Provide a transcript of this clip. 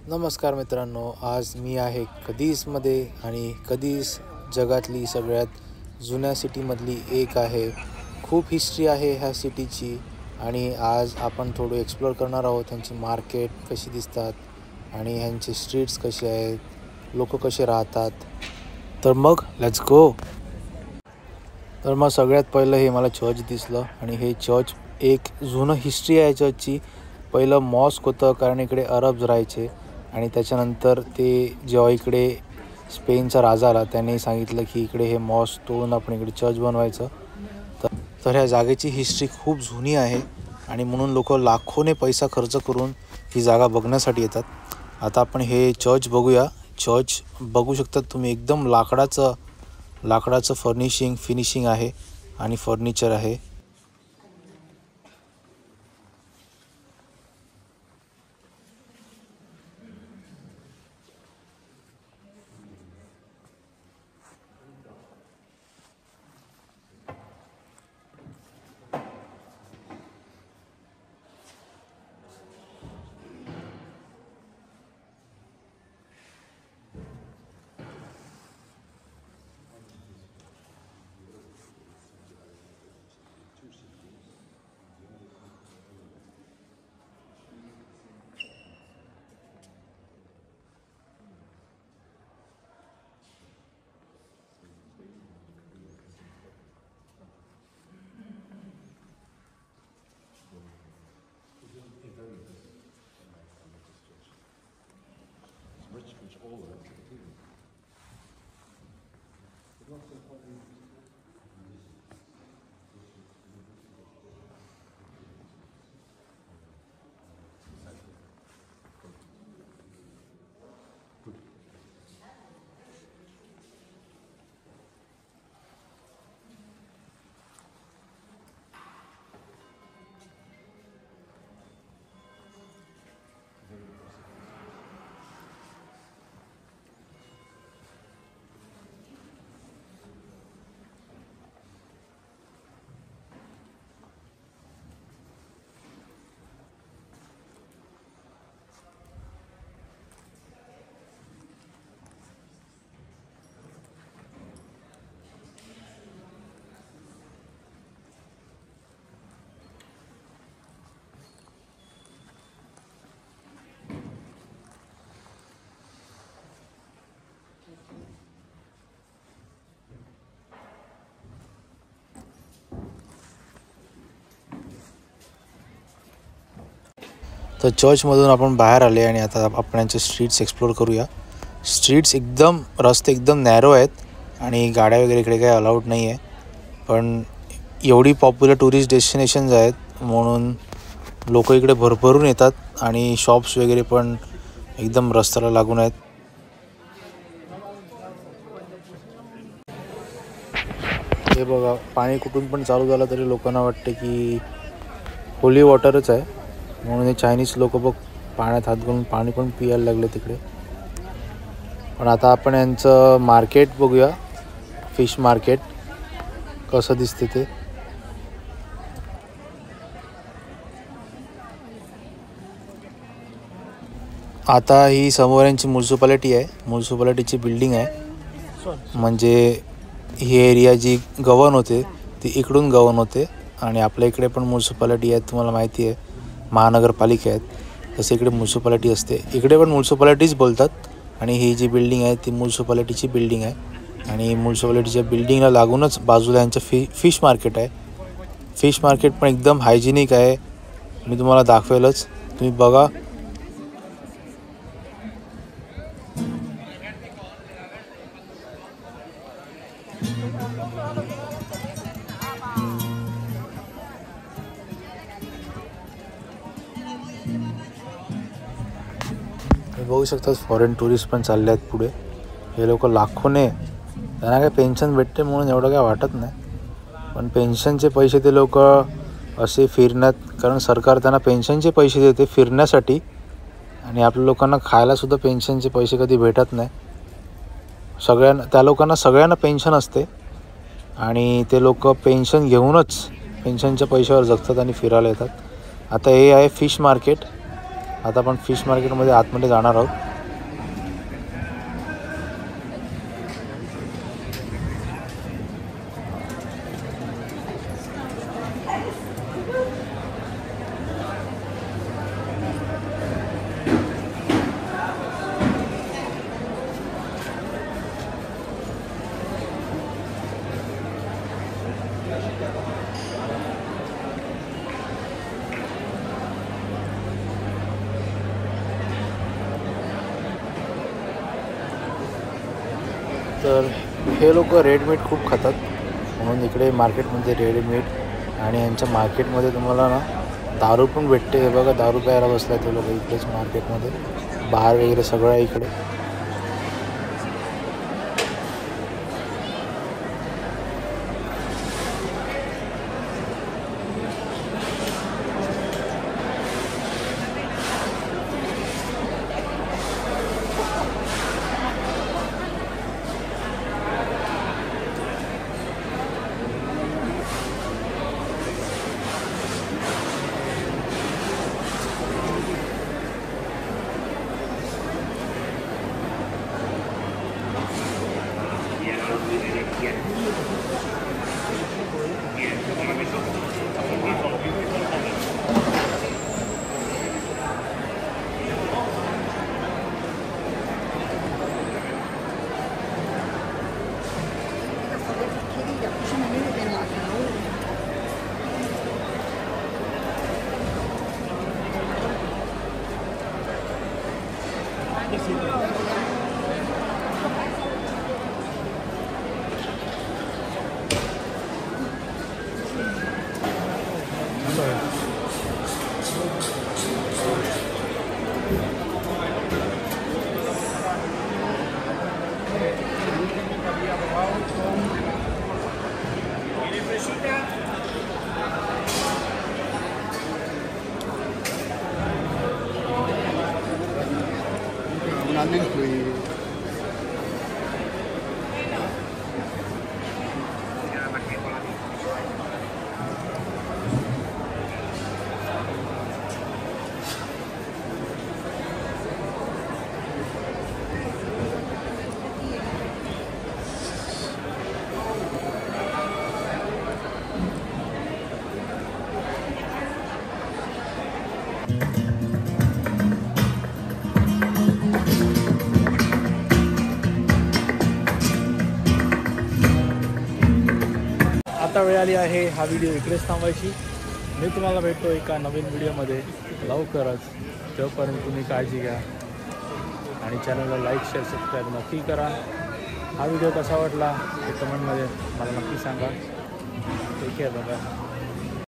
नमस्कार मित्रांनो, आज मी आहे कदीसमध्ये आणि कदीस जगातली सगळ्यात जुन्या सिटीमधली एक आहे. खूप हिस्ट्री आहे ह्या सिटीची आणि आज आपण थोडं एक्सप्लोअर करणार आहोत. ह्यांची मार्केट कशी दिसतात आणि ह्यांचे स्ट्रीट्स कसे आहेत, लोक कसे राहतात. तर मग लेट्स गो. तर मग सगळ्यात पहिलं हे मला चर्च दिसलं आणि हे चर्च एक जुनं हिस्ट्री आहे चर्चची. पहिलं मॉस्क होतं कारण इकडे अरब्स राहायचे आणि त्याच्यानंतर ते जेव्हा इकडे स्पेनचा राजा आला त्याने सांगितलं की इकडे हे मॉस्क तोडून आपण इकडे चर्च बनवायचं. तर ह्या जागेची हिस्ट्री खूप जुनी आहे आणि म्हणून लोक लाखोने पैसा खर्च करून ही जागा बघण्यासाठी येतात. आता आपण हे चर्च बघूया. चर्च बघू शकतात तुम्ही, एकदम लाकडाचं फिनिशिंग आहे आणि फर्निचर आहे. तर चर्चमधून आपण बाहेर आले आणि आता आपण यांचे स्ट्रीट्स एक्सप्लोअर करूया. रस्ते एकदम नॅरो आहेत आणि गाड्या वगैरे इकडे काही अलाउड नाही आहे. पण एवढी पॉप्युलर टुरिस्ट डेस्टिनेशन्स आहेत म्हणून लोक इकडे भरभरून येतात आणि शॉप्स वगैरे पण एकदम रस्त्याला लागून आहेत. हे बघा, पाणी कुठून पण चालू झालं तरी लोकांना वाटते की होली वॉटरच आहे म्हणून हे चायनीज लोक बघ पाण्यात हात घालून पाणी पण पियायला लागले तिकडे. पण आता आपण यांचं मार्केट बघूया, फिश मार्केट कसं दिसते ते. आता ही समोर यांची म्युन्सिपालिटी आहे, म्युन्सिपालिटीची बिल्डिंग आहे. म्हणजे ही एरिया जी गव्हर्न होते ती इकडून गव्हर्न होते आणि आपल्या इकडे पण म्युन्सिपालिटी आहे, तुम्हाला माहिती आहे, महानगरपालिका आहेत. तसे इकडे म्युन्सिपालिटी असते, इकडे पण म्युन्सिपालिटीच बोलतात. आणि ही जी बिल्डिंग आहे ती म्युन्सिपालिटीची बिल्डिंग आहे आणि म्युन्सिपालिटीच्या बिल्डिंगला लागूनच बाजूला यांचं फिश मार्केट आहे. फिश मार्केट पण एकदम हायजेनिक आहे, मी तुम्हाला दाखवेलच, तुम्ही बघा. बघू शकतात फॉरेन टुरिस्ट पण चालले आहेत पुढे. हे लोक लाखोने, त्यांना काय पेन्शन भेटते म्हणून एवढं काय वाटत नाही, पण पेन्शनचे पैसे ते लोक असे फिरण्यात, कारण सरकार त्यांना पेन्शनचे पैसे देते फिरण्यासाठी आणि आपल्या लोकांना खायलासुद्धा पेन्शनचे पैसे कधी भेटत नाही. त्या लोकांना सगळ्यांना पेन्शन असते आणि ते लोक पेन्शन घेऊनच पेन्शनच्या पैशावर जगतात आणि फिरायला येतात. आता हे आहे फिश मार्केट आता आपण फिश मार्केटमध्ये आतमध्ये जाणार आहोत. तर हे लोक रेड मीट खूप खातात म्हणून इकडे मार्केटमध्ये रेड मीट आणि यांच्या मार्केटमध्ये तुम्हाला ना दारू पण भेटते. हे बघा दारू प्यायला बसला ते लोक इकडेच मार्केटमध्ये. बार वगैरे सगळं आहे इकडे. आता वेळ आली आहे हा व्हिडिओ इकडेच थांबवायची. मी तुम्हाला भेटतो एका नवीन व्हिडिओमध्ये लवकरच. तोपर्यंत तुम्ही काळजी घ्या आणि चॅनलला लाईक शेअर सबस्क्राईब नक्की करा. हा व्हिडिओ कसा वाटला ते कमेंटमध्ये मला नक्की सांगा. ठीक आहे बघा.